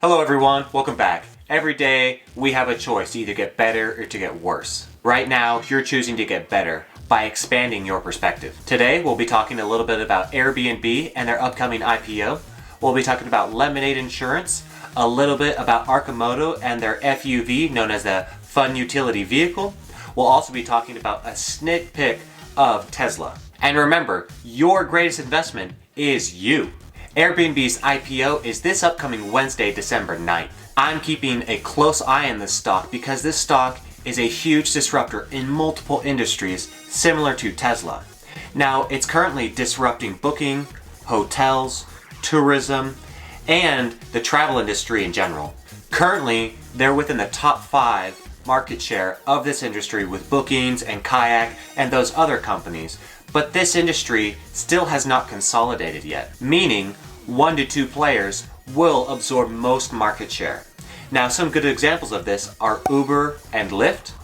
Hello everyone, welcome back. Every day we have a choice to either get better or to get worse. Right now you're choosing to get better by expanding your perspective. Today we'll be talking a little bit about Airbnb and their upcoming IPO. We'll be talking about Lemonade Insurance, a little bit about Arcimoto and their FUV known as the Fun Utility Vehicle. We'll also be talking about a sneak peek of Tesla. And remember, your greatest investment is you. Airbnb's IPO is this upcoming Wednesday, December 9th. I'm keeping a close eye on this stock because this stock is a huge disruptor in multiple industries similar to Tesla. Now, it's currently disrupting booking, hotels, tourism, and the travel industry in general. Currently, they're within the top 5 market share of this industry with bookings and kayak and those other companies. But this industry still has not consolidated yet, meaning 1 to 2 players will absorb most market share. Now, some good examples of this are Uber and Lyft,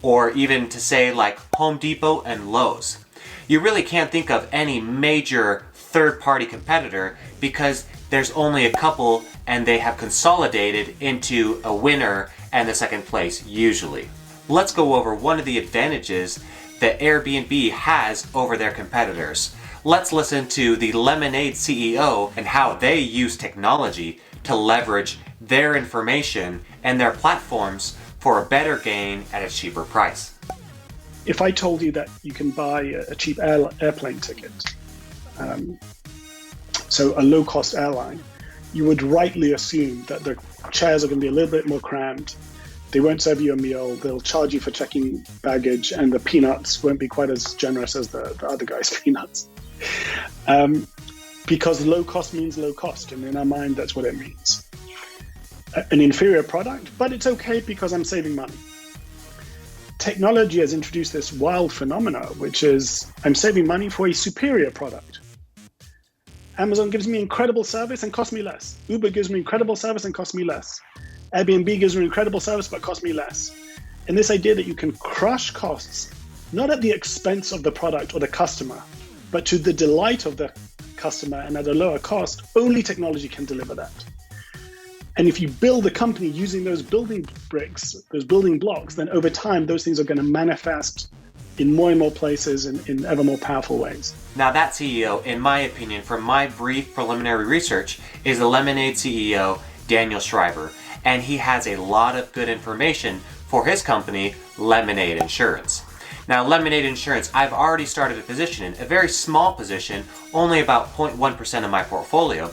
or even to say like Home Depot and Lowe's. You really can't think of any major third-party competitor because there's only a couple and they have consolidated into a winner and the second place usually. Let's go over one of the advantages that Airbnb has over their competitors. Let's listen to the Lemonade CEO and how they use technology to leverage their information and their platforms for a better gain at a cheaper price. If I told you that you can buy a cheap airplane ticket, so a low-cost airline, you would rightly assume that the chairs are going to be a little bit more crammed. They won't serve you a meal, they'll charge you for checking baggage, and the peanuts won't be quite as generous as the other guy's peanuts. Because low cost means low cost, and in our mind, that's what it means. An inferior product, but it's okay because I'm saving money. Technology has introduced this wild phenomena, which is I'm saving money for a superior product. Amazon gives me incredible service and costs me less. Uber gives me incredible service and costs me less. Airbnb gives me incredible service but costs me less. And this idea that you can crush costs, not at the expense of the product or the customer, but to the delight of the customer and at a lower cost, only technology can deliver that. And if you build a company using those building bricks, those building blocks, then over time, those things are going to manifest in more and more places in ever more powerful ways. Now that CEO, in my opinion, from my brief preliminary research, is the Lemonade CEO, Daniel Schreiber. And he has a lot of good information for his company, Lemonade Insurance. Now, Lemonade Insurance, I've already started a position in, a very small position, only about 0.1% of my portfolio,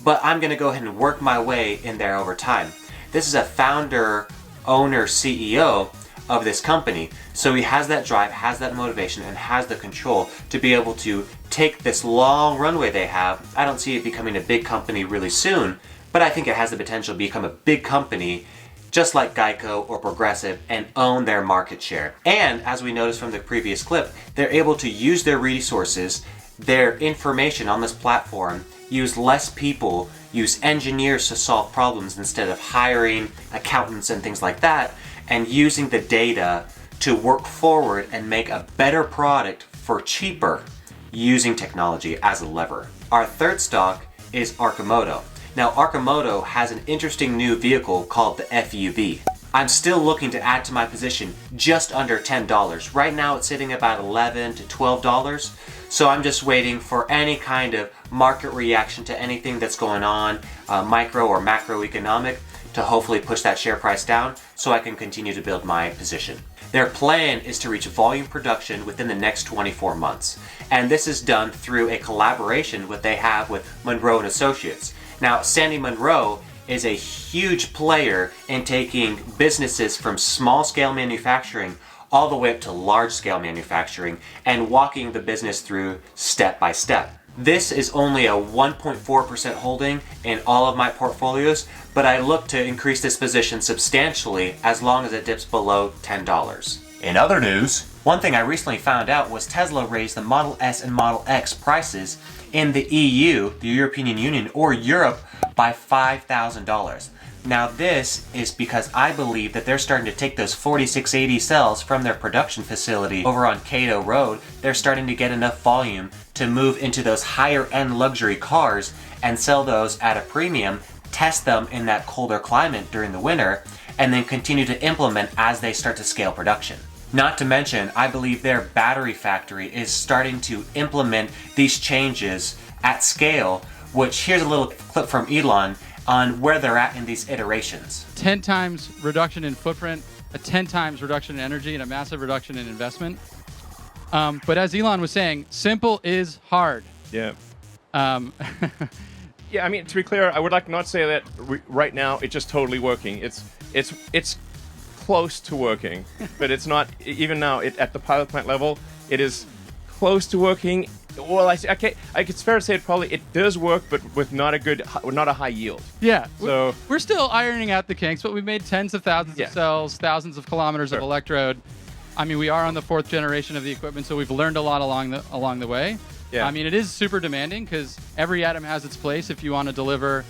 but I'm going to go ahead and work my way in there over time. This is a founder, owner, CEO of this company, so he has that drive, has that motivation, and has the control to be able to take this long runway they have. I don't see it becoming a big company really soon, but I think it has the potential to become a big company just like Geico or Progressive and own their market share. And as we noticed from the previous clip, they're able to use their resources, their information on this platform, use less people, use engineers to solve problems instead of hiring accountants and things like that, and using the data to work forward and make a better product for cheaper using technology as a lever. Our third stock is Arcimoto. Now, Arcimoto has an interesting new vehicle called the FUV. I'm still looking to add to my position just under $10. Right now it's sitting about $11 to $12. So I'm just waiting for any kind of market reaction to anything that's going on, micro or macroeconomic, to hopefully push that share price down so I can continue to build my position. Their plan is to reach volume production within the next 24 months. And this is done through a collaboration that they have with Monroe and Associates. Now, Sandy Monroe is a huge player in taking businesses from small-scale manufacturing all the way up to large-scale manufacturing and walking the business through step by step. This is only a 1.4% holding in all of my portfolios, but I look to increase this position substantially as long as it dips below $10. In other news, one thing I recently found out was Tesla raised the Model S and Model X prices in the EU, the European Union, or Europe by $5,000. Now this is because I believe that they're starting to take those 4680 cells from their production facility over on Cato Road. They're starting to get enough volume to move into those higher end luxury cars and sell those at a premium test them in that colder climate during the winter, and then continue to implement as they start to scale production. Not to mention, I believe their battery factory is starting to implement these changes at scale, which here's a little clip from Elon on where they're at in these iterations. 10 times reduction in footprint, a 10 times reduction in energy, and a massive reduction in investment. But as Elon was saying, simple is hard. Yeah. Yeah, I mean, to be clear, I would like to not say that right now it's just totally working. It's close to working, but it's not, even now, at the pilot plant level, it is close to working. Well, it's fair to say it does work, but with not a high yield. Yeah, so we're still ironing out the kinks, but we've made tens of thousands of cells, thousands of kilometers of electrode. I mean, we are on the 4th generation of the equipment, so we've learned a lot along the way. Yeah. I mean, it is super demanding because every atom has its place if you want to deliver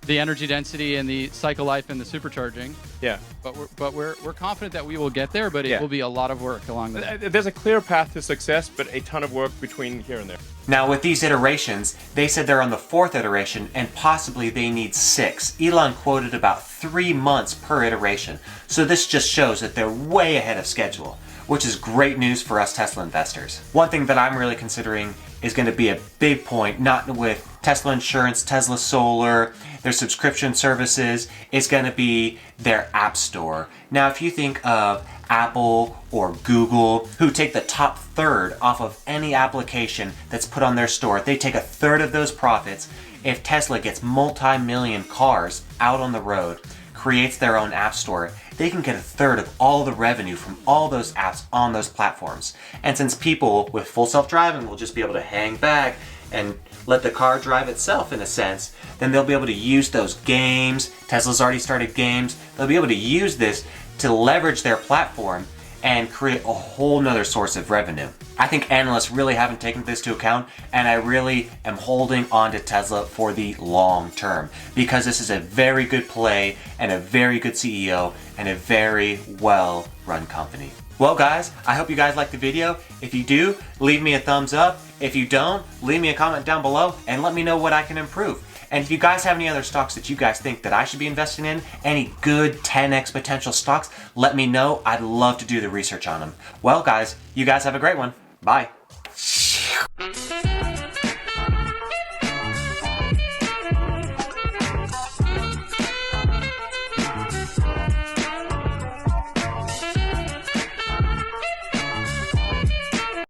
the energy density and the cycle life and the supercharging. Yeah. But we're confident that we will get there, but it will be a lot of work along the way. There's a clear path to success, but a ton of work between here and there. Now with these iterations, they said they're on the 4th iteration and possibly they need 6. Elon quoted about 3 months per iteration. So this just shows that they're way ahead of schedule, which is great news for us Tesla investors. One thing that I'm really considering is going to be a big point, not with Tesla Insurance, Tesla Solar, their subscription services, is going to be their App Store. Now, if you think of Apple or Google, who take the top third off of any application that's put on their store, they take a third of those profits. If Tesla gets multi-million cars out on the road, creates their own app store, they can get a third of all the revenue from all those apps on those platforms. And since people with full self-driving will just be able to hang back and let the car drive itself in a sense, then they'll be able to use those games. Tesla's already started games. They'll be able to use this to leverage their platform and create a whole nother source of revenue. I think analysts really haven't taken this into account, and I really am holding on to Tesla for the long term because this is a very good play and a very good CEO and a very well run company. Well guys, I hope you guys liked the video. If you do, leave me a thumbs up. If you don't, leave me a comment down below and let me know what I can improve. And if you guys have any other stocks that you guys think that I should be investing in, any good 10x potential stocks, let me know. I'd love to do the research on them. Well guys, you guys have a great one. Bye.